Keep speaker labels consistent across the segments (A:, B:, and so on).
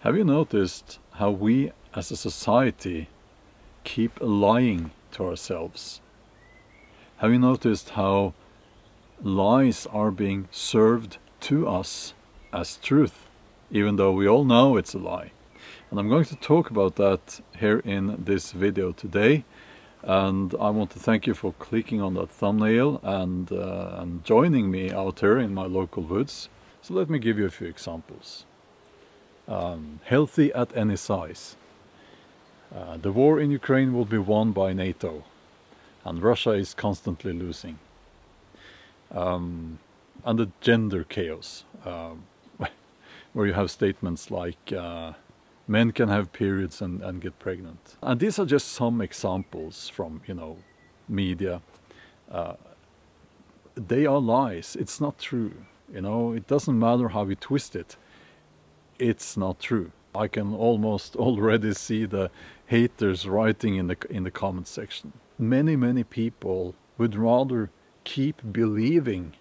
A: Have you noticed how we as a society keep lying to ourselves? Have you noticed how lies are being served to us as truth, even though we all know it's a lie? And I'm going to talk about that here in this video today. And I want to thank you for clicking on that thumbnail and joining me out here in my local woods. So let me give you a few examples. Healthy at any size. The war in Ukraine will be won by NATO, and Russia is constantly losing. And the gender chaos, where you have statements like men can have periods and get pregnant. And these are just some examples from, media. They are lies. It's not true. It doesn't matter how we twist it. It's not true. I can almost already see the haters writing in the comment section. Many people would rather keep believing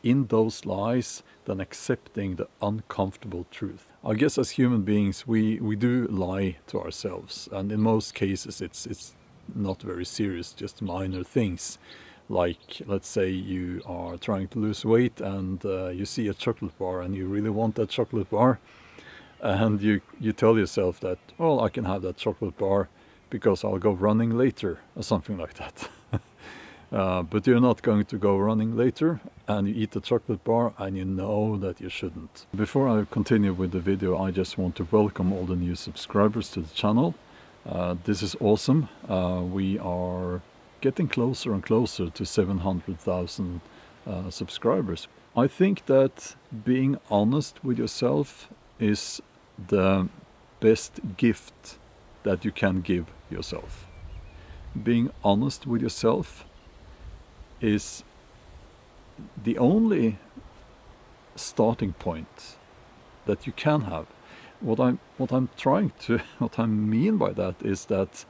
A: in those lies than accepting the uncomfortable truth. I guess as human beings we do lie to ourselves, and in most cases it's not very serious, just minor things. Like, let's say you are trying to lose weight and you see a chocolate bar and you really want that chocolate bar, and you tell yourself that, well, I can have that chocolate bar because I'll go running later, or something like that. But you're not going to go running later, and you eat the chocolate bar and you know that you shouldn't. Before I continue with the video, I just want to welcome all the new subscribers to the channel. This is awesome. We are getting closer and closer to 700,000 subscribers. I think that being honest with yourself is the best gift that you can give yourself. Being honest with yourself is the only starting point that you can have. What I mean by that is that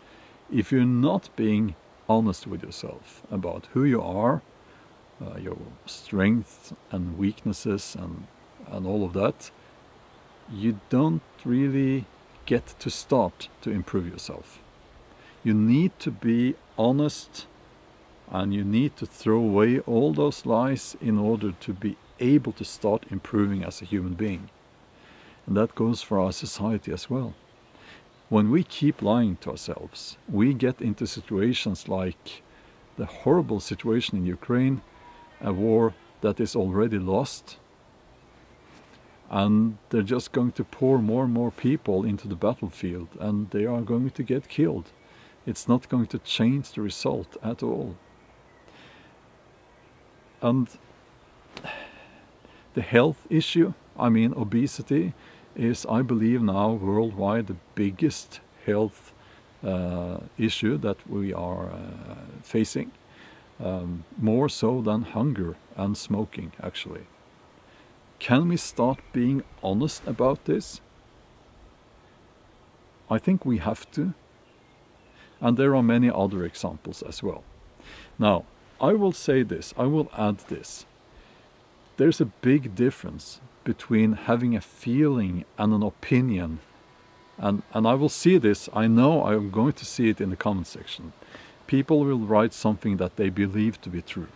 A: if you're not being honest with yourself about who you are, your strengths and weaknesses and all of that, you don't really get to start to improve yourself. You need to be honest, and you need to throw away all those lies in order to be able to start improving as a human being. And that goes for our society as well. When we keep lying to ourselves, we get into situations like the horrible situation in Ukraine, a war that is already lost, and they're just going to pour more and more people into the battlefield, and they are going to get killed. It's not going to change the result at all. And the health issue, obesity, is, I believe now, worldwide the biggest health issue that we are facing. More so than hunger and smoking, actually. Can we start being honest about this? I think we have to. And there are many other examples as well. Now, I will say this, I will add this. There's a big difference between having a feeling and an opinion. And I will see this, I know I'm going to see it in the comment section. People will write something that they believe to be true.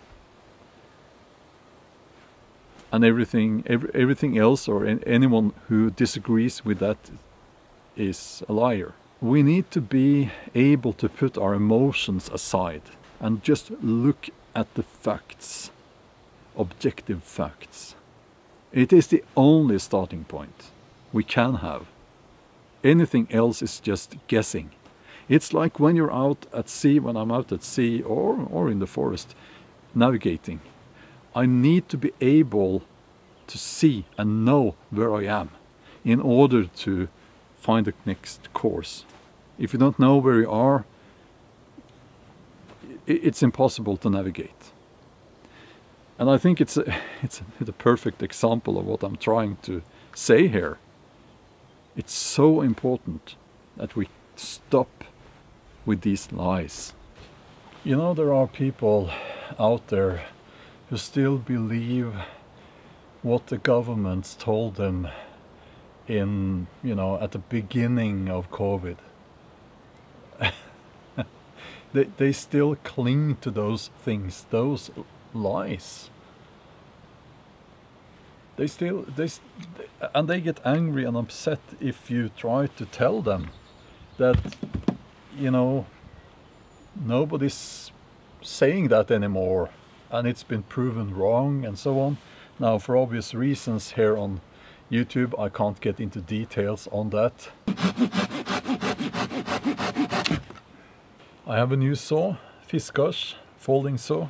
A: And everything else, or anyone who disagrees with that, is a liar. We need to be able to put our emotions aside and just look at the facts, objective facts. It is the only starting point we can have. Anything else is just guessing. It's like when you're out at sea, when I'm out at sea or in the forest navigating. I need to be able to see and know where I am in order to find the next course. If you don't know where you are, it's impossible to navigate. And I think it's the perfect example of what I'm trying to say here. It's so important that we stop with these lies. There are people out there who still believe what the governments told them in, you know, at the beginning of COVID. They still cling to those things, those lies. And they get angry and upset if you try to tell them that, you know, nobody's saying that anymore and it's been proven wrong and so on. Now, for obvious reasons here on YouTube, I can't get into details on that. I have a new saw, fiskars, folding saw.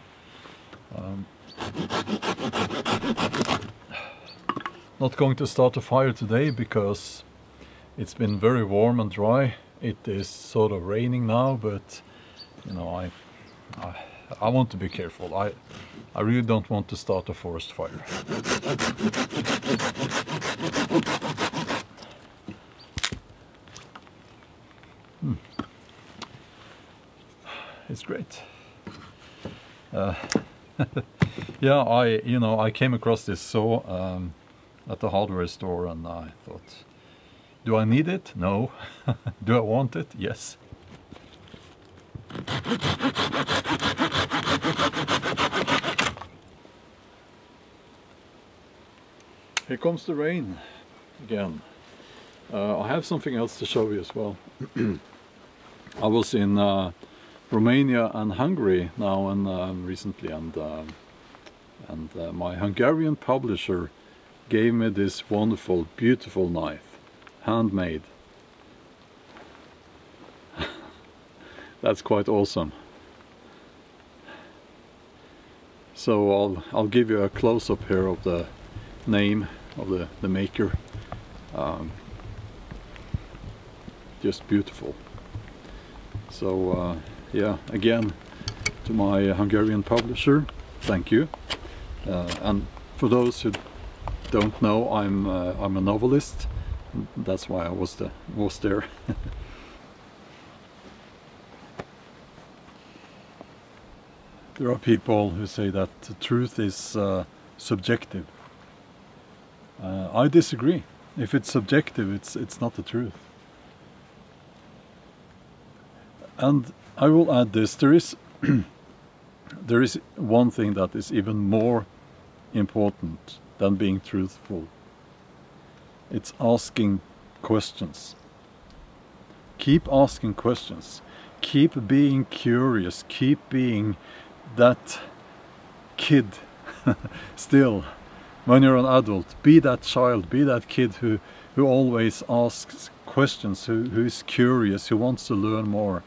A: Not going to start a fire today because it's been very warm and dry. It is sort of raining now, but you know, I want to be careful. I really don't want to start a forest fire. It's great. Yeah, I came across this saw at the hardware store, and I thought, do I need it? No. Do I want it? Yes. Here comes the rain again. I have something else to show you as well. I was in Romania and Hungary now and recently, and my Hungarian publisher gave me this wonderful, beautiful knife, handmade. That's quite awesome. So I'll give you a close-up here of the name of the maker. Just beautiful. So yeah, again, to my Hungarian publisher, thank you. And for those who don't know, I'm a novelist. That's why I was there. There are people who say that the truth is subjective. I disagree. If it's subjective, it's not the truth. And I will add this: there is one thing that is even more important than being truthful. It's asking questions. Keep asking questions. Keep being curious. Keep being that kid still. When you're an adult, be that child, be that kid who always asks questions, who is curious, who wants to learn more.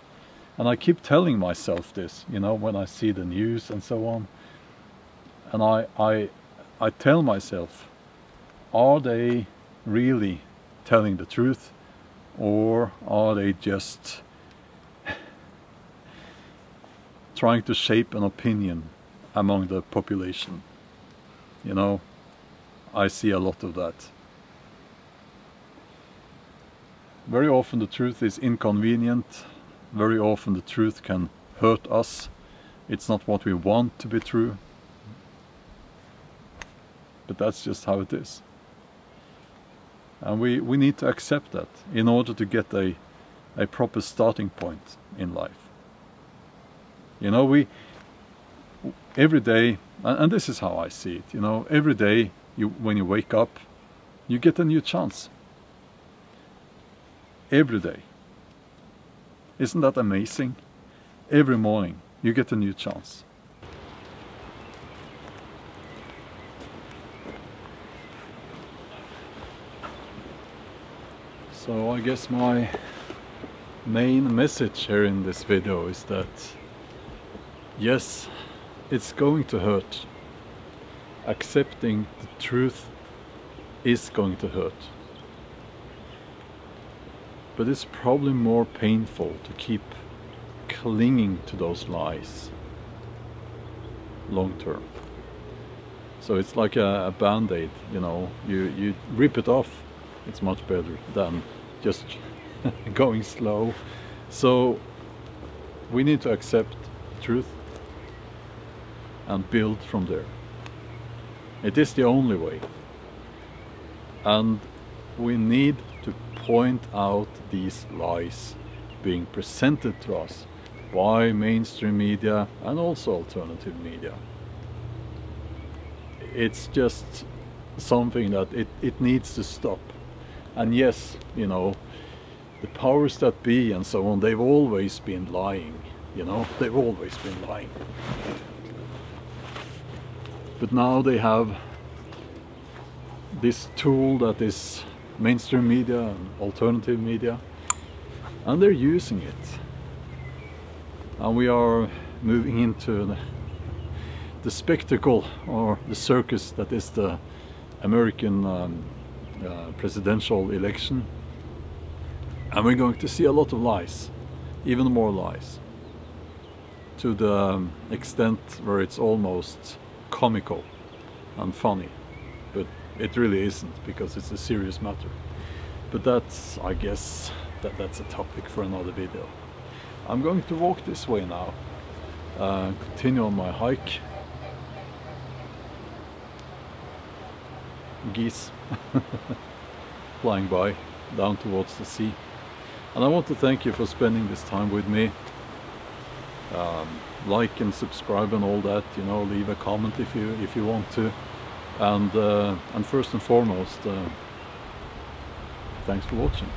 A: And I keep telling myself this, you know, when I see the news and so on. And I tell myself, are they really telling the truth, or are they just trying to shape an opinion among the population? You know, I see a lot of that. Very often the truth is inconvenient. Very often the truth can hurt us. It's not what we want to be true. But that's just how it is. And we need to accept that in order to get a proper starting point in life. You know, every day, and this is how I see it, you know, every day when you wake up, you get a new chance. Every day. Isn't that amazing? Every morning you get a new chance. So I guess my main message here in this video is that yes, it's going to hurt. Accepting the truth is going to hurt. But it's probably more painful to keep clinging to those lies long term. So it's like a band-aid, you know, you rip it off, it's much better than just going slow. So we need to accept truth and build from there. It is the only way. And We need to point out these lies being presented to us by mainstream media and also alternative media. It's just something that it needs to stop. And yes, you know, the powers that be and so on, they've always been lying, you know, they've always been lying. But now they have this tool that is mainstream media and alternative media, and they're using it. And we are moving into the spectacle or the circus that is the American presidential election. And we're going to see a lot of lies, even more lies, to the extent where it's almost comical and funny. But it really isn't, because it's a serious matter. But that's, I guess, that's a topic for another video. I'm going to walk this way now, continue on my hike. Geese flying by down towards the sea. And I want to thank you for spending this time with me. Like and subscribe and all that, you know, leave a comment if you want to. And first and foremost, thanks for watching.